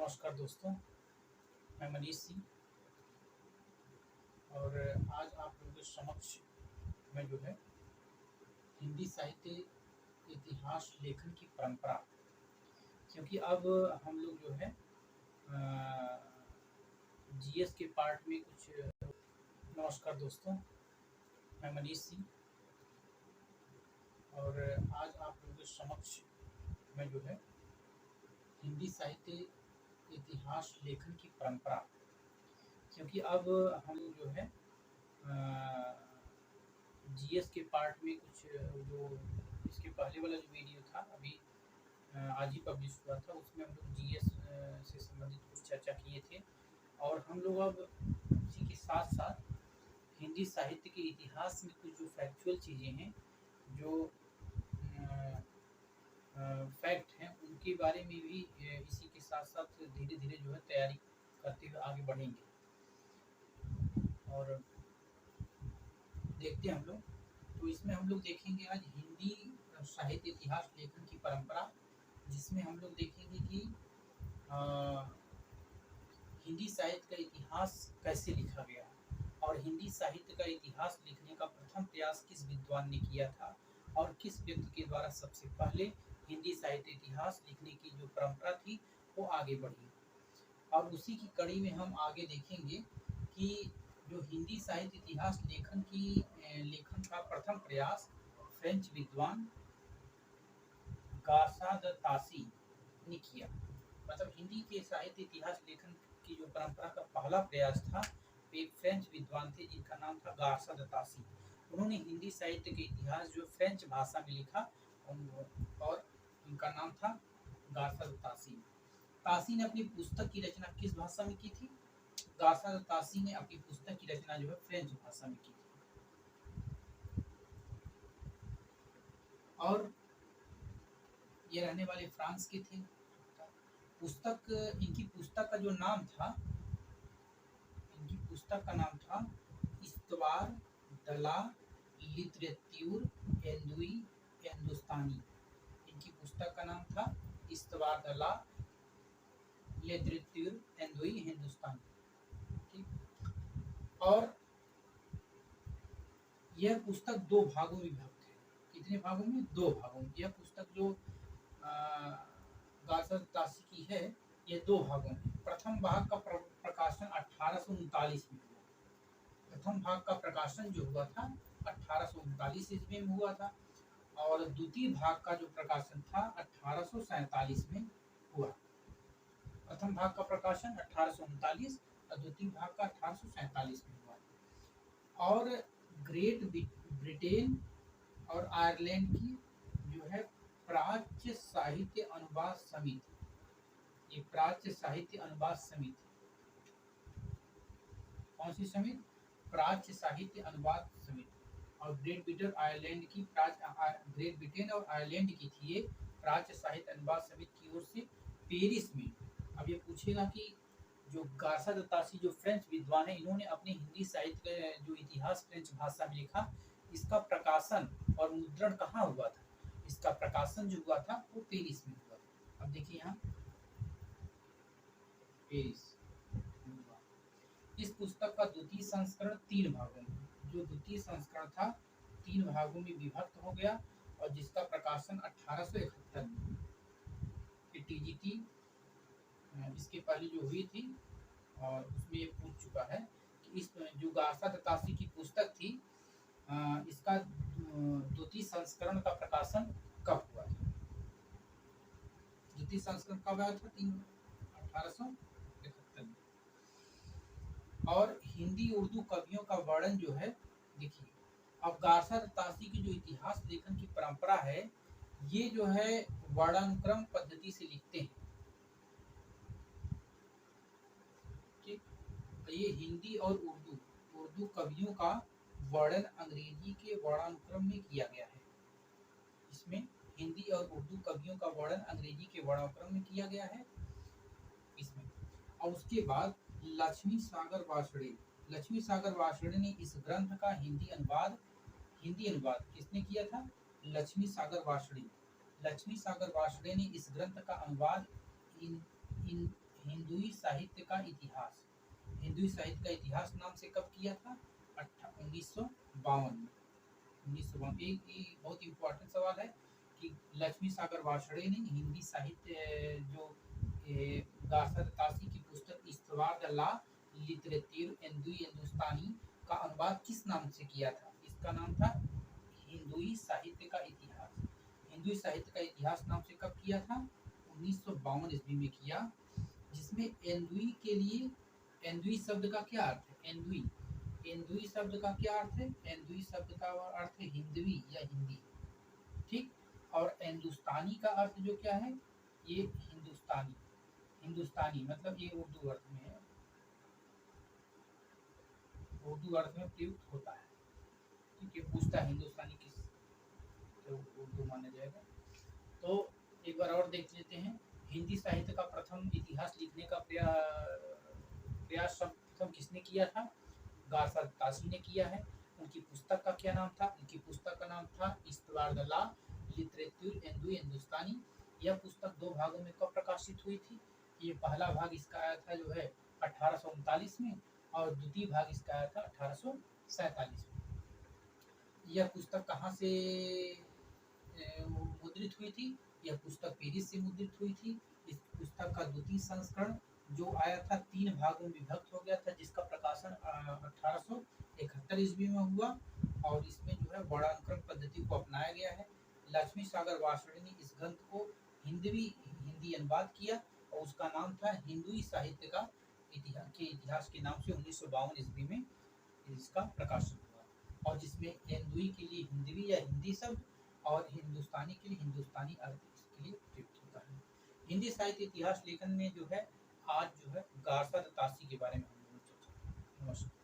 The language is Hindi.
नमस्कार दोस्तों, मैं मनीष सिंह और आज आप लोगों के समक्ष मैं जो है हिंदी साहित्य इतिहास लेखन की परंपरा, क्योंकि अब हम लोग जो है जीएस के पार्ट में कुछ। नमस्कार दोस्तों, मैं मनीष सिंह और आज आप लोगों के समक्ष मैं जो है हिंदी साहित्य इतिहास लेखन की परंपरा, क्योंकि अब हम लोग जो है जीएस के पार्ट में कुछ। जो इसके पहले वाला जो वीडियो था अभी आज ही पब्लिश हुआ था, उसमें हम लोग जीएस से संबंधित कुछ चर्चा किए थे और हम लोग अब उसी के साथ साथ हिंदी साहित्य के इतिहास में कुछ जो फैक्चुअल चीज़ें हैं, जो फैक्ट हैं, उनके बारे में भी इसी के साथ साथ धीरे धीरे जो है तैयारी करते हुए आगे बढ़ेंगे और देखते हैं हम लोग। तो इसमें हम लोग देखेंगे आज हिंदी साहित्य इतिहास लेखन की परंपरा, जिसमें हम लोग देखेंगे कि हिंदी साहित्य का इतिहास कैसे लिखा गया और हिंदी साहित्य का इतिहास लिखने का प्रथम प्रयास किस विद्वान ने किया था और किस व्यक्ति के द्वारा सबसे पहले हिंदी साहित्य इतिहास लिखने की जो परंपरा थी वो आगे बढ़ी। और उसी की कड़ी में हम आगे देखेंगे कि जो हिंदी साहित्य इतिहास लेखन का प्रथम प्रयास फ्रेंच विद्वान गार्सा द तासी ने किया। मतलब हिंदी के साहित्य इतिहास लेखन की जो परंपरा का पहला प्रयास था, एक फ्रेंच विद्वान थे जिनका नाम था गार्सा द तासी। उन्होंने हिंदी साहित्य के इतिहास जो फ्रेंच भाषा में लिखा और उनका नाम था गार्सा द तासी। तासी ने अपनी पुस्तक की रचना किस भाषा में की थी? गार्सा द तासी ने अपनी पुस्तक की रचना जो है फ्रेंच भाषा में की थी। और ये रहने वाले फ्रांस के थे। इनकी पुस्तक का जो नाम था, इनकी पुस्तक का नाम था इस्तवार द ला लिटरेत्यूर हिंदुस्तानी। इनकी पुस्तक का नाम था इस्तवार द ला लिटरेत्यूर हिंदुस्तानी। ठीक। और यह पुस्तक दो भागों में विभक्त है। कितने भागों में? दो भागों में। यह पुस्तक जो गार्सा द तासी की है, ये दो भागों में। प्रथम भाग का प्रकाशन 1839 में हुआ। प्रथम भाग का प्रकाशन जो हुआ था 1839 ईस्वी में हुआ था और द्वितीय भाग का जो प्रकाशन था 1847 में हुआ। प्रथम भाग का प्रकाशन 1839 और द्वितीय भाग का 1847 में हुआ। और ग्रेट ब्रिटेन और आयरलैंड की जो है प्राच्य साहित्य अनुवाद समिति, ये प्राच्य साहित्य अनुवाद समिति, कौन सी समिति? प्राच्य साहित्य अनुवाद समिति। और ग्रेट ब्रिटेन और आयरलैंड की थी ये प्राच्य साहित्य अनुवाद समिति की ओर से पेरिस में। अब ये पूछेगा कि जो गार्सा द तासी जो फ्रेंच विद्वान है, इन्होंने अपने हिंदी साहित्य का जो इतिहास फ्रेंच भाषा में लिखा, इसका प्रकाशन और मुद्रण कहाँ हुआ था? इसका प्रकाशन जो हुआ था वो पेरिस में हुआ था। अब देखिए यहाँ पेरिस। इस पुस्तक का द्वितीय संस्करण 3 भागों में, जो द्वितीय संस्करण था 3 भागों में विभक्त हो गया और जिसका प्रकाशन 1871 में टीजीटी इसके पहले जो हुई थी और उसमें ये पूछ चुका है कि इस जो गार्सा द तासी की पुस्तक थी, इसका द्वितीय संस्करण का प्रकाशन कब हुआ था? द्वितीय संस्करण कब आया था? 1871 में। और हिंदी उर्दू कवियों का वर्णन जो है, देखिए अब गार्सा द तासी की जो इतिहास लेखन की परंपरा है, ये जो है वर्णानुक्रम पद्धति से लिखते हैं। ठीक, तो ये हिंदी और उर्दू कवियों का वर्णन अंग्रेजी के वर्णानुक्रम में किया गया है। इसमें हिंदी और उर्दू कवियों का वर्णन अंग्रेजी के वर्णानुक्रम में किया गया है इसमें। और उसके बाद लक्ष्मी सागर वार्ष्णेय ने इस ग्रंथ का हिंदी अनुवाद किसने किया था? लक्ष्मी सागर वार्ष्णेय ने इस ग्रंथ का अनुवाद हिंदुई साहित्य का इतिहास, हिंदुई साहित्य का इतिहास नाम से कब किया था? 1952 में। 1952 एक बहुत इम्पोर्टेंट सवाल है कि लक्ष्मी सागर वार्ष्णेय ने हिंदी साहित्य जो गार्सद तासी की पुस्तक इस्तवार द ला लिटरेचर हिंदुई हिंदुस्तानी का अनुवाद किस नाम से किया था? इसका नाम था हिंदुई साहित्य का इतिहास। हिंदुई साहित्य का इतिहास नाम से कब किया था? 1952 ईस्वी में किया, जिसमें एंदुई के लिए, एंदुई शब्द का क्या अर्थ है? एंदुई, एंदुई शब्द का क्या अर्थ है? एंदुई शब्द का अर्थ है हिंदवी या हिंदी, ठीक। और हिंदुस्तानी का अर्थ जो क्या है? ये हिंदुस्तानी, हिंदुस्तानी मतलब ये उर्दू अर्थ में है, उर्दू अर्थ में प्रयुक्त होता है, ठीक है। पूछता है हिंदुस्तानी किस तो उर्दू माना जाएगा। तो एक बार और देख लेते हैं, हिंदी साहित्य का प्रथम इतिहास लिखने का प्रयास प्रथम किसने किया था? गार्सद तासी ने किया है। उनकी पुस्तक का क्या नाम था? उनकी पुस्तक का नाम था इस्तवार द ला लिटरेचर हिंदुई हिंदुस्तानी। यह पुस्तक 2 भागों में कब प्रकाशित हुई थी? ये पहला भाग इसका आया था जो है 1839 में, और द्वितीय भाग इसका आया था 1847 में। यह पुस्तक कहाँ से मुद्रित हुई थी? यह पुस्तक पेरिस से मुद्रित हुई थी। इस पुस्तक का द्वितीय संस्करण जो आया था 3 भागों में विभक्त हो गया था, जिसका प्रकाशन 1871 ईस्वी में हुआ, और इसमें जो है वर्णानुक्रम पद्धति को अपनाया गया है। लक्ष्मी सागर वार्ष्णेय ने इस ग्रंथ को हिंदी अनुवाद किया, और उसका नाम था हिंदुई साहित्य का इतिहास के नाम से 1952 ईस्वी में इसका प्रकाशन हुआ, और जिसमें हिंदुई के लिए हिंदवी या हिंदी शब्द और हिंदुस्तानी के लिए हिंदुस्तानी अर्थ इसके लिए प्रयुक्त होता है। हिंदी साहित्य इतिहास लेखन में जो है आज जो है गार्सद तासी के बारे में हम लोग चर्चा करेंगे। नमस्कार।